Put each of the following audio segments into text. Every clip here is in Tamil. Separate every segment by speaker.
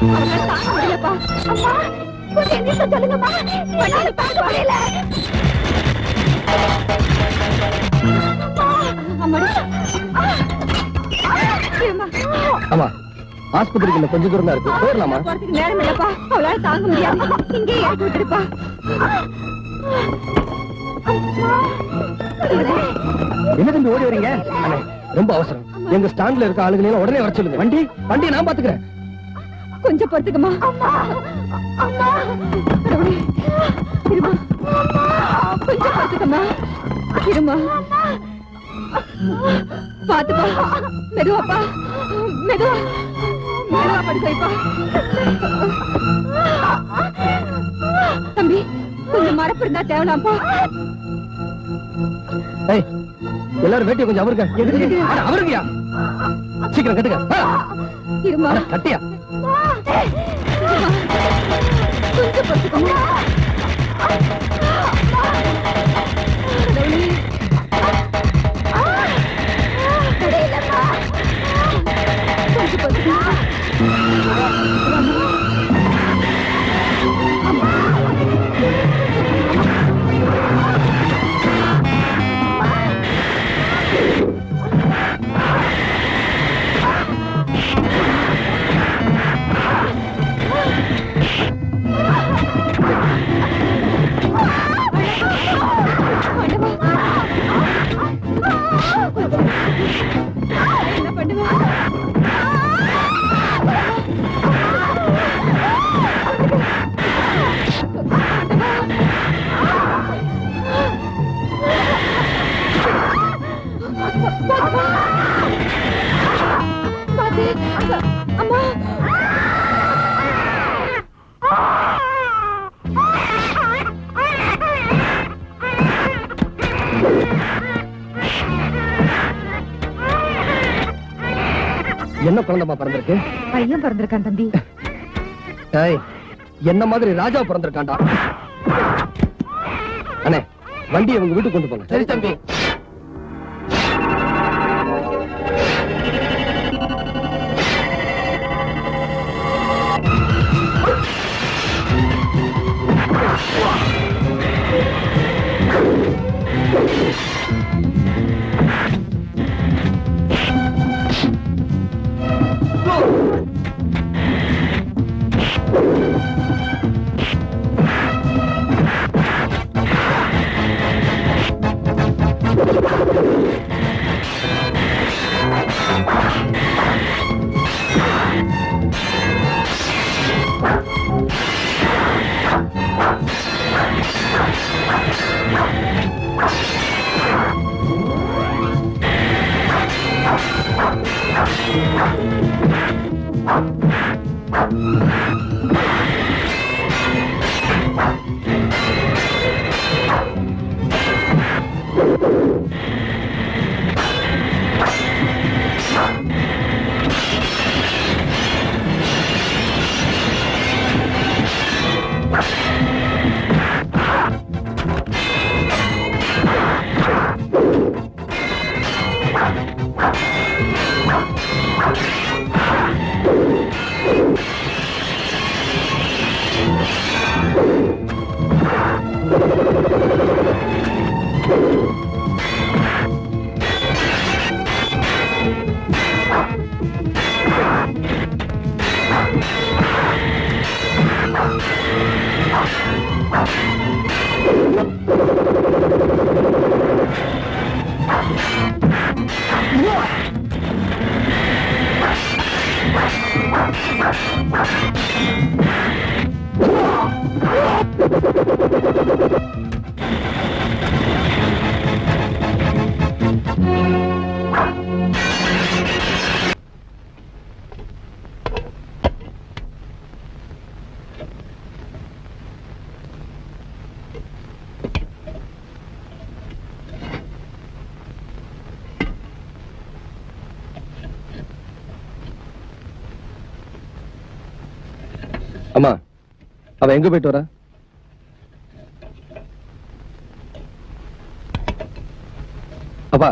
Speaker 1: முடியலப்பா. அம்மா கொஞ்சம் எந்திரிச்சு சொல்லுங்கம்மா. என்னால தாங்க முடியல.
Speaker 2: ஆமா ஆஸ்பத்திரிக்கு கொஞ்சம் தூரம் தான் இருக்கு. போயிடலாமா?
Speaker 1: போறதுக்கு நேரம் இல்லப்பா. அவளால தாங்க முடியாது. இங்கே ஏற்றி விட்டுருப்பா.
Speaker 2: என்ன தம்பி ஓடி வரீங்க? ரொம்ப அவசரம். எங்க ஸ்டாண்ட்ல இருக்க ஆளுங்களையும் உடனே வர சொல்லுங்க. வண்டியை நான் பாத்துக்கிறேன்.
Speaker 1: கொஞ்சம் பொறுத்துக்கமா. கொஞ்சம் பொறுத்துக்கமா. இருமா பாத்துப்பா. மெதுவாப்பா. மெதுவா மெதுவா படுக்க வைப்பா. தம்பி கொஞ்சம் மரப்பு இருந்தா தேவலாம்ப்பா.
Speaker 2: எல்லாரும் வேட்டியை கொஞ்சம் அவருங்க. அவருங்கயா சீக்கிரம் கட்டுங்க.
Speaker 1: இருமா
Speaker 2: கட்டியா
Speaker 1: கொஞ்சம் பொறுத்துக்கமா. என்ன பண்ணுவா? அம்மா
Speaker 2: என்ன குழந்தைமா பிறந்திருக்கு?
Speaker 1: பையன் பிறந்திருக்கான் தம்பி.
Speaker 2: என்ன மாதிரி ராஜா பிறந்திருக்காண்டா. அண்ணே வண்டியை உங்க வீட்டுக்கு கொண்டு போங்க. சரி தம்பி. அம்மா அவ எங்க போயிட்டு வர? அப்பா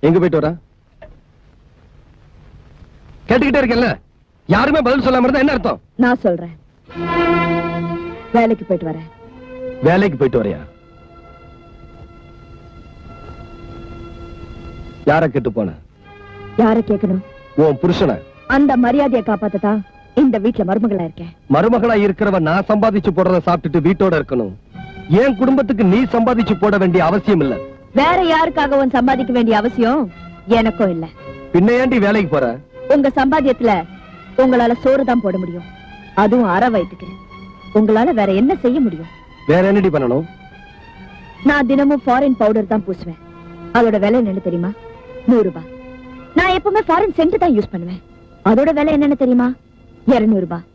Speaker 2: எங்க போயிட்டு வர? கேட்டுக்கிட்டே இருக்கேன்ல. யாருமே பதில் சொல்லாம இருந்தா என்ன அர்த்தம்?
Speaker 1: நான் சொல்றேன். வேலைக்கு போயிட்டு வரேன்.
Speaker 2: வேலைக்கு போயிட்டு வரையா? யார கேட்டு போன?
Speaker 1: யார கேட்கணும்?
Speaker 2: உன் புருஷனை.
Speaker 1: அந்த மரியாதையை காப்பாத்ததான் இந்த வீட்டுல மருமகளா இருக்கேன்.
Speaker 2: மருமகளா இருக்கிறவ நான் சம்பாதிச்சு போடுறத சாப்பிட்டுட்டு வீட்டோட இருக்கணும். என் குடும்பத்துக்கு நீ சம்பாதிச்சு போட வேண்டிய அவசியம் இல்ல.
Speaker 1: வேற யாருக்காகவும் சம்பாதிக்க வேண்டிய அவசியம் எனக்கும் இல்ல.
Speaker 2: பின்ன ஏண்டி வேலைக்கு போற?
Speaker 1: உங்க சம்பாத்தியத்துல உங்களால சோறு தான் போட முடியும், அதுவும் அரை வயிற்றுக்கு. உங்களால வேற என்ன செய்ய முடியும்?
Speaker 2: வேற என்னடி பண்ணணும்?
Speaker 1: நான் தினமும் ஃபாரின் பவுடர் தான் பூசுவேன். அதோட விலை என்னன்னு தெரியுமா? 100 ரூபாய். நான் எப்பவுமே ஃபாரின் சென்ட் தான் யூஸ் பண்ணுவேன். அதோட விலை என்னன்னு தெரியுமா? 200 ரூபாய்.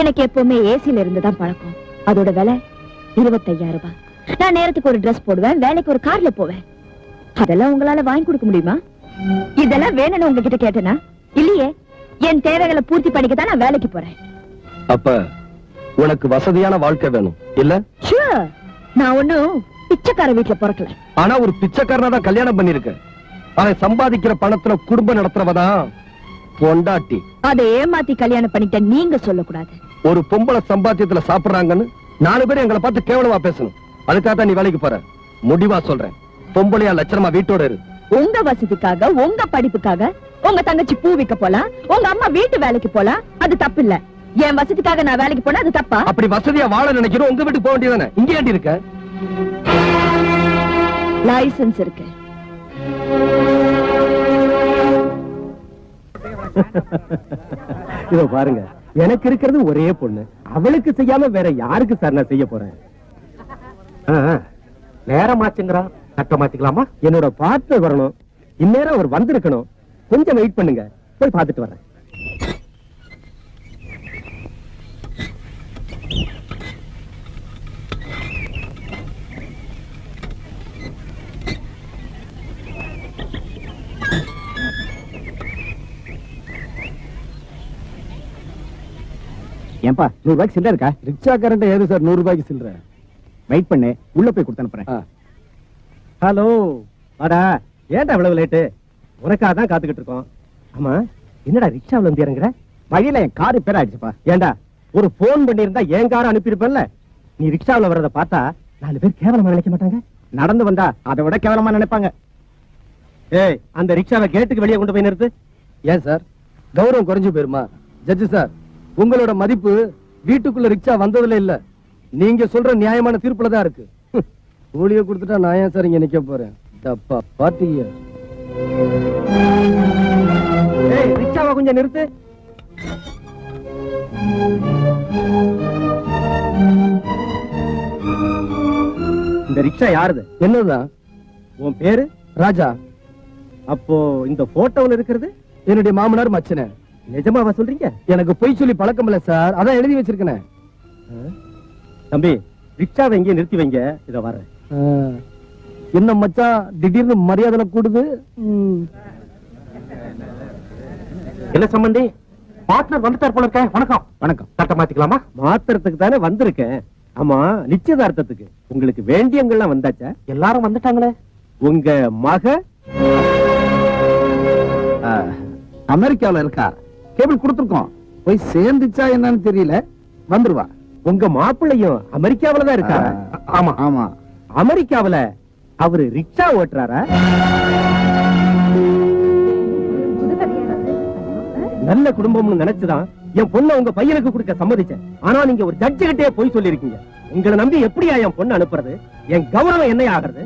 Speaker 1: எனக்கு எப்பவுமே ஏசில இருந்துதான் பழக்கம். அதோட விலை 25,000 ரூபாய். நான் நேரத்துக்கு ஒரு Dress போடுவேன், வேலைக்கு ஒரு கார்ல போவேன். அதெல்லாம் உங்களால வாங்கி கொடுக்க முடியுமா? இதெல்லாம் வேணும்னு உங்ககிட்ட கேட்டேனா? இல்லையே. என் தேவைகளை பூர்த்தி பண்ணிக்கதான் நான் வேலைக்கு போறேன்.
Speaker 2: அப்ப உனக்கு வசதியான வாழ்க்கை வேணும் இல்ல?
Speaker 1: Sure. நான் ஒண்ணும் பிச்சைக்கார வீட்டுல பிறக்கல.
Speaker 2: ஆனா ஒரு பிச்சைக்காரனா தான் கல்யாணம் பண்ணிருக்க. அவன் சம்பாதிக்கிற பணத்துல குடும்பம் நடத்துறவதான் பொண்டாட்டி.
Speaker 1: அதை ஏமாத்தி கல்யாணம் பண்ணிட்ட நீங்க சொல்லக்கூடாது.
Speaker 2: ஒரு பொம்பளை சம்பாத்தியத்துல சாப்பிடுறாங்கன்னு 4 பேர் எங்களை பார்த்து கேவலமா பேசணும். அதுக்காக தான் நீ வேலைக்கு போற. முடிவா சொல்றேன், பொம்பளையா லட்சணமா வீட்டோட இரு.
Speaker 1: உங்க வசதிக்காக, உங்க படிப்புக்காக உங்க தங்கச்சி பூ விக்க போலாம், உங்க அம்மா வீட்டு வேலைக்கு போலாம். அது தப்பு இல்ல. என் வசதிக்காக நான் வேலைக்கு போனா அது தப்பா?
Speaker 2: அப்படி வசதியா வாழ நினைக்கிறோம், உங்க வீட்டுக்கு போக வேண்டியதானே. இங்கே ஏண்டி இருக்க?
Speaker 1: லைசன்ஸ் இருக்கு.
Speaker 3: இதோ பாருங்க, எனக்கு இருக்கிறது ஒரே பொண்ணு. அவளுக்கு செய்யாம வேற யாருக்கு சார் நான் செய்ய போறேன்? நேரமாச்சுங்கிறா, கட்ட மாத்திக்கலாமா? என்னோட பார்ட்னர் வரணும். இந்நேரம் அவர் வந்திருக்கணும். கொஞ்சம் வெயிட் பண்ணுங்க, போய் பார்த்துட்டு வரேன். ஏன்பா 100 ரூபாய்க்கு சில்லறை இருக்கா?
Speaker 2: ரிக்ஷா கரண்ட் ஏது சார் 100 ரூபாய்க்கு சில்லற?
Speaker 3: வெயிட் பண்ணு, உள்ள போய் கொடுத்து அனுப்புறேன். ஹலோ, வாடா. ஏன்டா இவ்வளவு லேட்டு? உனக்காக தான் காத்துக்கிட்டு இருக்கோம். ஆமா, என்னடா ரிக்ஷாவில் வந்து இறங்குற? வழியில என் கார் ரிப்பேர் ஆயிடுச்சுப்பா. ஏன்டா ஒரு போன் பண்ணியிருந்தா என் காரை அனுப்பியிருப்பேன்ல. நீ ரிக்ஷாவில் வர்றத பார்த்தா 4 பேர் கேவலமா நினைக்க மாட்டாங்க? நடந்து வந்தா அதை விட கேவலமா நினைப்பாங்க. ஏய், அந்த ரிக்ஷாவை கேட்டுக்கு வெளியே கொண்டு போய் நிறுத்து.
Speaker 2: ஏன் சார், கௌரவம் குறைஞ்சு போயிருமா? ஜட்ஜி சார், உங்களோட மதிப்பு வீட்டுக்குள்ள ரிக்ஷா வந்ததுல இல்ல, நீங்க சொல்ற நியாயமான தீர்ப்புல தான் இருக்கு. கூலிய கொடுத்துட்டா நான் ஏன் சார் இங்க நிக்க போறேன்? தப்பா பாத்தீங்க.
Speaker 3: ஏய், ரிக்ஷாவை கொஞ்சம் நிறுத்து. இந்த ரிக்ஷா யாருது?
Speaker 2: என்னதான்?
Speaker 3: உன் பேரு?
Speaker 2: ராஜா.
Speaker 3: அப்போ இந்த போட்டோல இருக்கிறது
Speaker 2: என்னுடைய மாமனார் மச்சன.
Speaker 3: நிஜமாவா சொல்றீங்க?
Speaker 2: எனக்கு பொய் சொல்லி பழக்கம் இல்ல சார், அதான் எழுதி வச்சிருக்கேன்.
Speaker 3: தம்பி, ரிக்ஷாவை எங்கே நிறுத்தி வைங்க, இத வரேன்.
Speaker 2: என்ன மச்சான் திடீர்னு மரியாதை கூடுது?
Speaker 3: என்ன சம்பந்தி, பார்ட்னர் வந்துட்டார் போல இருக்க. வணக்கம். வணக்கம். சட்டை மாத்திக்கலாமா? மாத்திரத்துக்கு தானே வந்திருக்கேன். ஆமா, நிச்சயதார்த்தத்துக்கு உங்களுக்கு வேண்டியவங்கெல்லாம் வந்தாச்சா? எல்லாரும் வந்துட்டாங்களே. உங்க மக
Speaker 2: அமெரிக்கால இருக்கா. கேபிள் கொடுத்துருக்கோம், போய் சேர்ந்துச்சா என்னன்னு தெரியல, வந்துருவா.
Speaker 3: உங்க மாப்பிள்ளையும் அமெரிக்காவில தான் இருக்காரா?
Speaker 2: ஆமா ஆமா.
Speaker 3: அமெரிக்காவில அவரு ரிக்ஷா ஓட்டுறாரா? நல்ல குடும்பம்னு நினைச்சுதான் என் பொண்ணை உங்க பையனுக்கு கொடுக்க சம்மதிச்சேன். ஆனா நீங்க ஒரு ஜட்ஜு கிட்டே போய் சொல்லிருக்கீங்க. உங்களை நம்பி எப்படியா என் பொண்ணு அனுப்புறது? என் கௌரவம் என்ன ஆகிறது?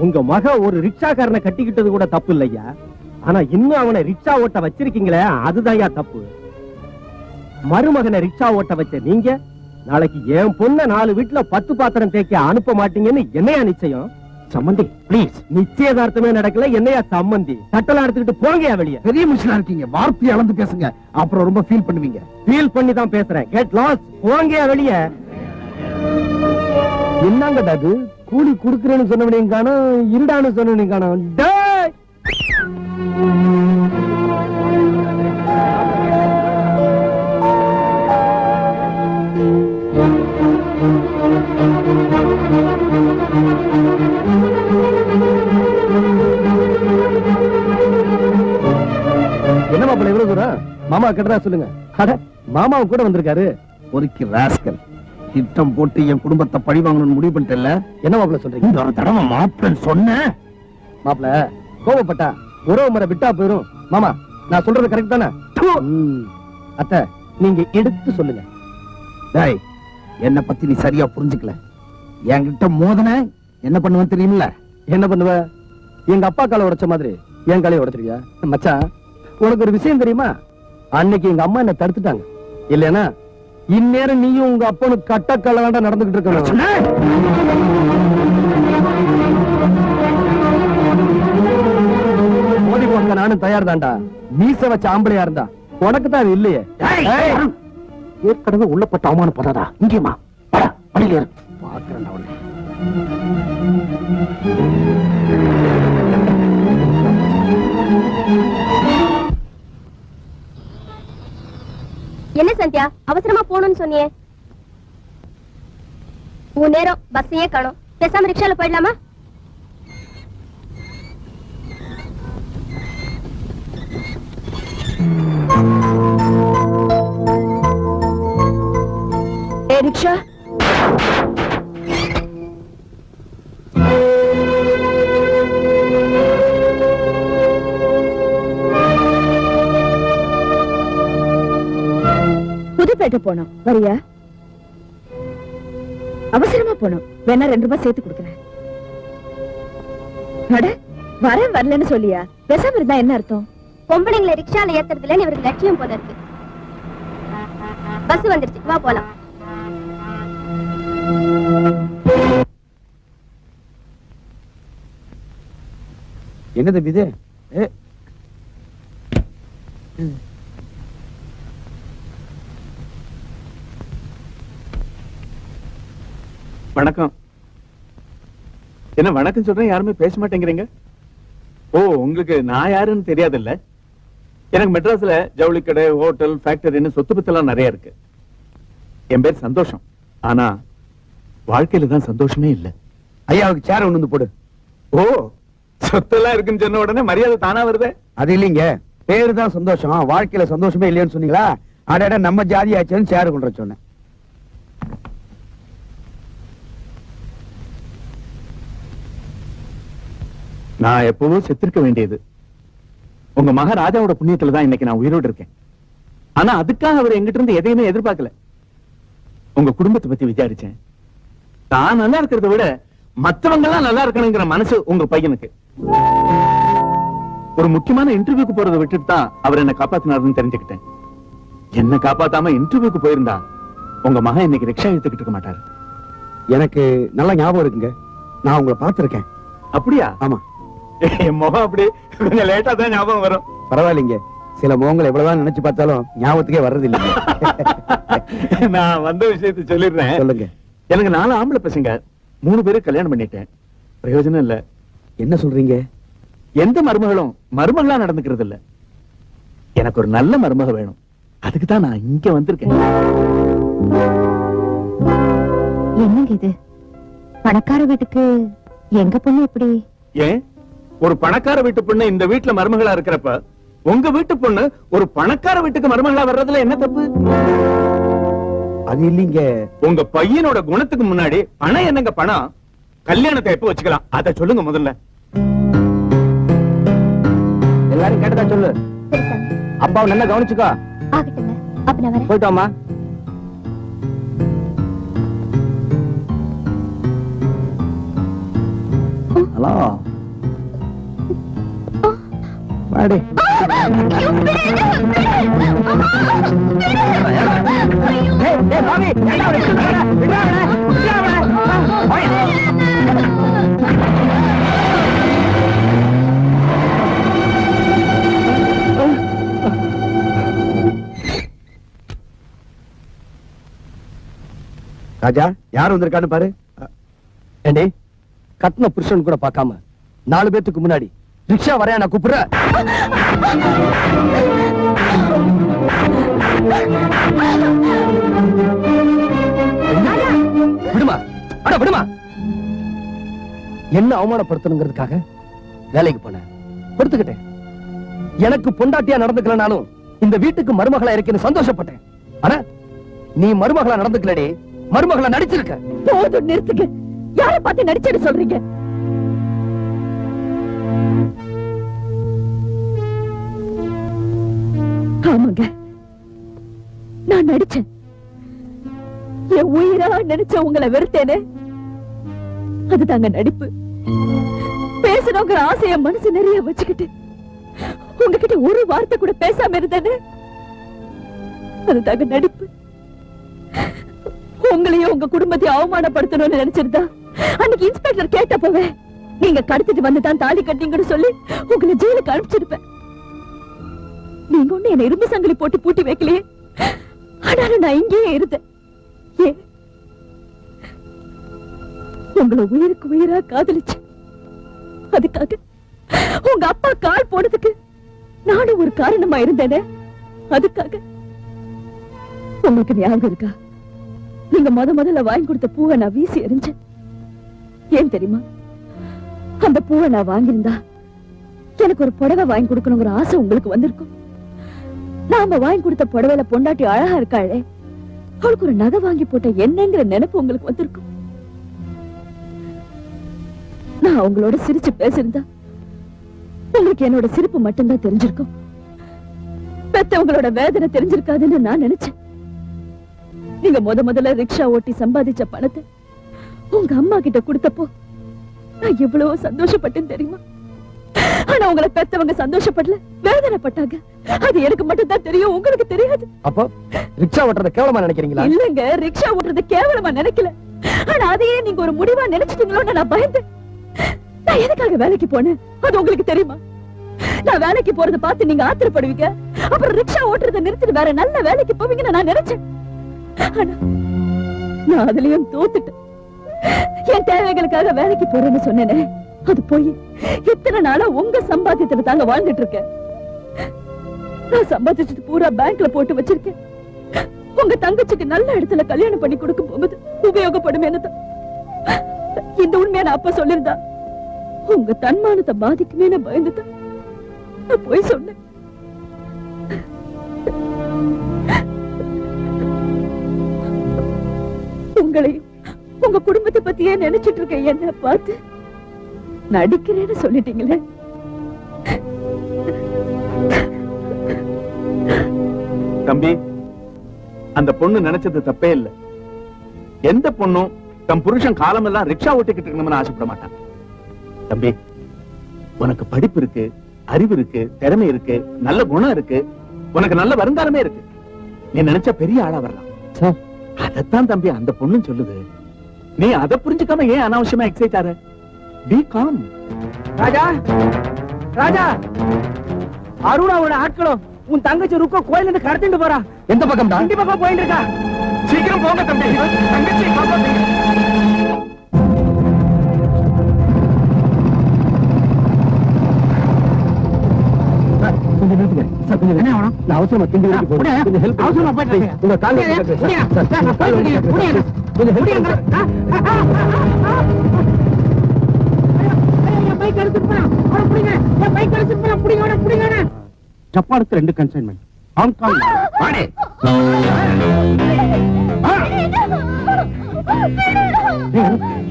Speaker 3: உங்க மக ஒரு ரிக்ஷாக்காரனை கட்டிக்கிட்டது கூட தப்பு இல்லையா, ஆனா இன்னும் அவனை ரிக்ஷா ஓட்ட வச்சிருக்கீங்களே, அதுதான் தப்பு. மருமகனை ரிக்ஷா ஓட்ட வச்ச நீங்க நாளைக்கு என் பொண்ண 4 வீட்டுல 10 பாத்திரம் தேய்க்க அனுப்ப மாட்டீங்கன்னு என்னையா நிச்சயம்? சம்பந்தி ப்ளீஸ், நிச்சயதார்த்தமே நடக்கல, என்னையா சம்பந்தி? சட்டெல்லாம் எடுத்துக்கிட்டு போங்கயா வெளியே.
Speaker 2: பெரிய மனுஷனா இருக்கீங்க, வார்த்தையை அளந்து பேசுங்க, அப்புறம் ரொம்ப ஃபீல் பண்ணுவீங்க.
Speaker 3: ஃபீல் பண்ணி தான் பேசுறேன். கெட் லாஸ்ட், போங்கயா வெளியே.
Speaker 2: என்னங்கடா அது? கூலி குடுக்கறேன்னு சொன்னவனையும் காணோம், இருடான்னு சொன்னவனையும் காணோம். டேய், என்ன மாப்பிள்ள இவ்வளவு தூரம்? மாமா கிட்டதா சொல்லுங்க. அட மாமாவும் கூட வந்திருக்காரு.
Speaker 4: பொறுக்கி ராஸ்கல், திட்டம் போட்டு என் குடும்பத்தை பழி வாங்கணும்னு முடிவு பண்ணிட்டல.
Speaker 2: என்ன மாப்பிள்ள சொல்றீங்க?
Speaker 4: இந்த ஒரு தடவை மாப்பிள்ளை சொன்ன
Speaker 2: மாப்பிள்ள கோபப்பட்டா உறவு முறை விட்டா போயிரும். மாமா நான் சொல்றது கரெக்ட் தானே? அத்தை நீங்க எடுத்து சொல்லுங்க.
Speaker 4: டேய், என்ன பத்தி நீ சரியா புரிஞ்சுக்கல. என்கிட்ட மோதன என்ன பண்ணுவேன் தெரியுமில்ல?
Speaker 2: என்ன பண்ணுவ? எங்க அப்பா காலை உடைச்ச மாதிரி என் காலையை உடைச்சிருக்கியா? மச்சான் உனக்கு ஒரு விஷயம் தெரியுமா? அன்னைக்கு எங்க அம்மா என்ன தடுத்துட்டாங்க. இல்லைன்னா இந்நேரம் நீயும் உங்க அப்பனுக்கு கட்டக்கால வேண்டாம் நடந்துகிட்டு இருக்கணும். மோதி போக்க நானும் தயார் தான்டா. மீச வச்ச ஆம்பளையா இருந்தா உனக்கு தான் அது இல்லையே.
Speaker 4: ஏற்கனவே உள்ளப்பட்ட அவமானப்படாதா? இங்கேயுமா வழியில பாக்குறேன் அவனை.
Speaker 5: என்ன சந்தியா, அவசரமா போகணும்னு சொன்னியே? உன் நேரம் பஸ்ஸையே காணோம். பேசாம ரிக்ஷால போயிடலாமா?
Speaker 1: ஏ ரிக்ஷா, புதுப்பேட்டை போனோம், வரியா? அவசரமா போனோம், வேணா 2 ரூபாய் சேர்த்து கொடுக்குறேன். அட வரேன் வரலன்னு சொல்லியா? பேசாம இருந்தா என்ன அர்த்தம்?
Speaker 5: பொம்பளைங்களை ரிக்ஷால ஏத்துறதுல இவருக்கு லட்சியம் போல இருக்கு. பஸ் வந்துருச்சு, வா போலாம்.
Speaker 4: என்னது இது?
Speaker 6: வணக்கம். என்ன வணக்கம் சொல்றேன், யாருமே பேச மாட்டேங்கிறீங்க? ஓ, உங்களுக்கு நான் யாருன்னு தெரியாதுல்ல? எனக்கு மெட்ராஸ்ல ஜவுளி கடை, ஹோட்டல், ஃபேக்டரின்னு சொத்து பத்தெல்லாம் நிறைய இருக்கு. என் பேர் சந்தோஷம். ஆனா வாழ்க்கையில தான் சந்தோஷமே இல்ல.
Speaker 4: ஐயாவுக்கு சேர் ஒண்ணு வந்து போடு.
Speaker 6: ஓ, சொத்தெல்லாம் இருக்குன்னு சொன்ன உடனே மரியாதை தானா வருதே?
Speaker 4: அது இல்லைங்க, பேரு தான் சந்தோஷம், வாழ்க்கையில சந்தோஷமே இல்லையான்னு சொன்னீங்களா? அட நம்ம ஜாதி ஆச்சுன்னு சேர் கொண்டு வர சொன்னேன்.
Speaker 6: நான் எப்பவோ செத்திருக்க வேண்டியது. உங்க மக ராஜாவோட புண்ணியத்துல தான் இன்னைக்கு நான் உயிரோடு இருக்கேன். ஆனா அதுக்காக அவர் எங்கிட்ட இருந்து எதையுமே எதிர்பார்க்கல. உங்க குடும்பத்தை பத்தி விசாரிச்சேன். தான் நல்லா இருக்கிறத விட மத்தவங்க எல்லாம் நல்லா இருக்கணுங்கிற மனசு உங்க பையனுக்கு. ஒரு முக்கியமான இன்டர்வியூக்கு போறதை விட்டுட்டு தான் அவர் என்ன காப்பாத்தினாருன்னு தெரிஞ்சுக்கிட்டேன். என்ன காப்பாத்தாம இன்டர்வியூக்கு போயிருந்தா உங்க மகன் இன்னைக்கு ரிக்ஷா எடுத்துக்கிட்டு இருக்க மாட்டாரு.
Speaker 4: எனக்கு நல்ல ஞாபகம் இருக்குங்க, நான் உங்களை பார்த்திருக்கேன்.
Speaker 6: அப்படியா?
Speaker 4: ஆமா.
Speaker 6: என் முகம் அப்படி கொஞ்சம் லேட்டா தான் ஞாபகம் வரும்.
Speaker 4: பரவாயில்லைங்க, சில முகங்களை எவ்வளவுதான் நினைச்சு பார்த்தாலும் ஞாபகத்துக்கே வர்றது இல்லைங்க.
Speaker 6: நான் வந்த விஷயத்தை சொல்லிடுறேன்.
Speaker 4: சொல்லுங்க.
Speaker 6: எனக்கு 4 ஆம்பளை பசங்க, 3 பேரு கல்யாணம் பண்ணிட்டேன். பிரயோஜனம் இல்ல.
Speaker 4: என்ன சொல்றீங்க?
Speaker 6: எந்த மருமகளும் மருமகளா நடந்துக்கிறது இல்ல. எனக்கு ஒரு நல்ல மருமக வேணும். அதுக்கு தான் நான் இங்க வந்திருக்கேன்.
Speaker 1: என்னங்க இது? பணக்கார வீட்டுக்கு எங்க பொண்ணு எப்படி?
Speaker 6: ஏன், ஒரு பணக்கார வீட்டு பொண்ணு இந்த வீட்டுல மருமகளா இருக்கிறப்ப உங்க வீட்டு பொண்ணு ஒரு பணக்கார வீட்டுக்கு மருமகளா வர்றதுல என்ன தப்பு?
Speaker 4: அது இல்லைங்க,
Speaker 6: உங்க பையனோட குணத்துக்கு முன்னாடி பணம் என்னங்க பணம்? கல்யாணத்தை எப்ப வச்சுக்கலாம் அத சொல்லுங்க முதல்ல.
Speaker 2: எல்லாரும் கேட்டதா சொல்லு.
Speaker 5: சரி சாமி,
Speaker 2: அப்பாவை நல்லா கவனிச்சுக்கோ.
Speaker 5: ஆகட்டுங்க. அப்ப நான் வரேன்.
Speaker 2: போயிட்டோமா?
Speaker 4: ஹலோ வாடி. ராஜா, யார் வந்திருக்கான்னு பாரு.
Speaker 2: ஏண்டி, கட்டின புருஷன் கூட பார்க்காம 4 பேத்துக்கு முன்னாடி ரிக்ஷா வரையா நான் கூப்பிடுறேன். விடுமா, அட விடுமா. என்ன அவமானப்படுத்தணுங்கிறதுக்காக வேலைக்கு போனேன், பொறுத்துக்கிட்டேன். எனக்கு பொண்டாட்டியா நடந்துக்கலனாலும் இந்த வீட்டுக்கு மருமகளா இருக்கேன்னு சந்தோஷப்பட்டேன். ஆனா நீ மருமகளா நடந்துக்கலடி, மருமகளா நடிச்சிருக்க.
Speaker 1: போதும், நிறுத்துங்க. யாரை பார்த்து நடிச்சேன்னு சொல்றீங்க? ஆமாங்க, நான் நடிச்சேன். என் உயிரா நினைச்ச உங்களை வெறுத்தேனே, அதுதாங்க நடிப்பு. பேசணுங்கிற ஆசைய மனசு நிறைய வச்சுக்கிட்டு உங்ககிட்ட ஒரு வார்த்தை கூட பேசாம இருந்தேனே, அதுதாங்க நடிப்பு. உங்களையும் உங்க குடும்பத்தையும் அவமானப்படுத்தணும்னு நினைச்சிருந்தா அன்னைக்கு இன்ஸ்பெக்டர் கேட்டப்பவே நீங்க கடத்திட்டு வந்துதான் தாலி கட்டிங்கன்னு சொல்லி உங்களை ஜெயிலுக்கு அனுப்பிச்சிருப்பேன். நீங்க ஒண்ணு என்ன இரும்பு சங்கிலி போட்டு பூட்டி வைக்கலையே, ஆனாலும் நான் இங்கேயே இருந்தேன். ஏன்? உங்களை உயிருக்கு உயிரா காதலிச்சு அதுக்காக உங்க அப்பா கால் போனதுக்கு நானும் ஒரு காரணமா இருந்தேனே, அதுக்காக. உங்களுக்கு ஞாபகம் இருக்கா? நீங்க முதல்ல வாங்கி கொடுத்த பூவை நான் வீசி எறிஞ்சேன். ஏன் தெரியுமா? அந்த பூவை நான் வாங்கியிருந்தா எனக்கு ஒரு புடவை வாங்கி கொடுக்கணுங்கிற ஆசை உங்களுக்கு வந்திருக்கும். நாம வாங்கி கொடுத்த புடவையில பொண்டாட்டி அழகா இருக்காளே, அவளுக்கு ஒரு நகை வாங்கி போட்ட என்னங்கிற நினைப்பு உங்களுக்கு வந்திருக்கும். நான் அவங்களோட சிரிச்சு பேசியிருந்தா உங்களுக்கு என்னோட சிரிப்பு மட்டும்தான் தெரிஞ்சிருக்கும். பெத்தவங்களோட வேதனை தெரிஞ்சிருக்காதுன்னு நான் நினைச்சேன். நீங்க முதல்ல ரிக்ஷா ஓட்டி சம்பாதிச்ச பணத்தை உங்க அம்மா கிட்ட கொடுத்தப்போ நான் எவ்வளவு சந்தோஷப்பட்டேன் தெரியுமா? ஆனா உங்களை பெத்தவங்க சந்தோஷப்படல, வேதனைப்பட்டாங்க. அது எனக்கு மட்டும் தான் தெரியும், உங்களுக்கு தெரியாது.
Speaker 2: அப்போ ரிக்ஷா ஓட்டுறத கேவலமா நினைக்கிறீங்களா?
Speaker 1: இல்லங்க, ரிக்ஷா ஓட்டுறது கேவலமா நினைக்கல. ஆனா அதையே நீங்க ஒரு முடிவா நினைச்சிட்டீங்களோன்னு நான் பயந்தேன். நான் எதுக்காக வேலைக்கு போனேன் அது உங்களுக்கு தெரியுமா? நான் வேலைக்கு போறத பார்த்து நீங்க ஆத்திரப்படுவீங்க, அப்புறம் ரிக்ஷா ஓட்டுறத நிறுத்திட்டு வேற நல்ல வேலைக்கு போவீங்கன்னு நான் நினைச்சேன். ஆனா நான் அதுலயும் தோத்துட்டேன். என் தேவைகளுக்காக வேலைக்கு போறேன்னு சொன்னேனே, அது போய் இத்தனை நாளா உங்க சம்பாத்தியத்துல தாங்க வாழ்ந்துட்டு இருக்கேன். நான் சம்பாதிச்சது பூரா பேங்க்ல போட்டு வச்சிருக்கேன். உங்க தங்கச்சிக்கு நல்ல இடத்துல கல்யாணம் பண்ணி கொடுக்கும் போகுது உபயோகப்படும். இந்த உண்மையை நான் அப்ப சொல்லிருந்தா உங்க தன்மானத்தை பாதிக்குமே பயந்துதான் நான் போய் சொன்னேன். உங்களையும் உங்க குடும்பத்தை பத்தியே நினைச்சிட்டு இருக்க என்ன பார்த்து நடிக்கிறேன்னு சொல்லிட்டீங்களே.
Speaker 6: தம்பி, அந்த பொண்ணு நினைச்சது தப்பே இல்ல. எந்த பொண்ணும் தம் புருஷன் காலமெல்லாம் ரிக்ஷா ஓட்டிக்கிட்டு இருக்கணும்னு ஆசைப்பட மாட்டான். தம்பி, உனக்கு படிப்பு இருக்கு, அறிவு இருக்கு, திறமை இருக்கு, நல்ல குணம் இருக்கு, உனக்கு நல்ல வருங்காலமே இருக்கு. நீ நினைச்ச பெரிய ஆளா வரலாம். அதத்தான் தம்பி அந்த பொண்ணு சொல்லுது. நீ அதை புரிஞ்சுக்காம ஏன் அனாவசியமா எக்ஸைட் ஆற? B com.
Speaker 3: ராஜா, ராஜா, அருணாவோட ஆட்களும் உன் தங்கச்சி ருக்கோ கோயில இருந்து கடத்திட்டு போறா.
Speaker 2: எந்த பக்கம்?
Speaker 3: இந்த பக்கம் போயிட்டு இருக்கா.
Speaker 6: சீக்கிரம் போங்க தம்பி, தங்கச்சி காப்பாத்துங்க.
Speaker 2: கொஞ்சம் நிறுத்துங்க சார், கொஞ்சம் என்ன ஆகணும்? நான் அவசரமா திண்டி வரைக்கும் போறேன். கொஞ்சம் ஹெல்ப்
Speaker 3: அவசரமா போயிட்டு இருக்கேன்.
Speaker 2: உங்க கால் கொஞ்சம் ஹெல்ப்
Speaker 3: ஜப்பானுக்கு 2 கன்சைன்மெண்ட், ஹாங்காங் வாடே.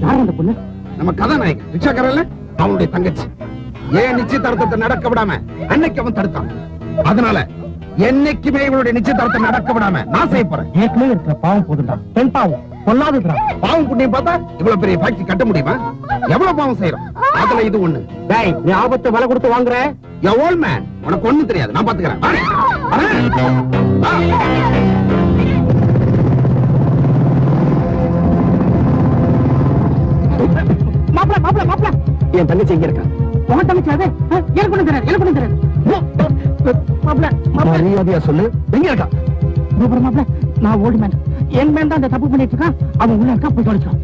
Speaker 3: யார் அந்த பொண்ணு?
Speaker 4: நம்ம கதாநாயகன் ரிக்ஷாக்காரன்ல அவனுடைய தங்கச்சி. ஏன் நிச்சயதார்த்தத்தை நடக்க விடாம அன்னைக்கு அவன் தடுத்தான். அதனால என்னைக்குமே இவளுடைய நிச்சயதார்த்தத்தை நடக்க விடாம நான் செய்ய போறேன்.
Speaker 3: ஏற்கனவே இருக்கிற பாவம் போதுண்டா, பெண் பாவம் பொல்லாதுடா.
Speaker 4: பாவம் புண்ணியம் பார்த்தா இவ்வளவு பெரிய ஃபேக்டரி கட்ட முடியுமா? எவ்வளவு பாவம் செய்யறோம், அதுல இது ஒண்ணு.
Speaker 3: டேய், நீ ஆபத்தை விலை கொடுத்து வாங்குற.
Speaker 4: யூ ஓல்ட் மேன், உனக்கு ஒண்ணும் தெரியாது, நான் பாத்துக்கிறேன்.
Speaker 3: மாப்ள மாப்ள மாப்ள,
Speaker 2: என் தங்கச்சி எங்க இருக்கா?
Speaker 3: உன் தங்கச்சி அது எனக்கு ஒண்ணு தெரியாது, எனக்கு ஒண்ணு தெரியாது. மாப்ள மாப்ள,
Speaker 2: மரியாதையா சொல்லு, எங்க இருக்கா?
Speaker 3: மாப்ள, நான் ஓல்டு மேன். என் மேன் தான் அந்த தப்பு பண்ணிட்டு இருக்கான். அவன் உள்ள இருக்கா, போய் தொலைச்சோம்.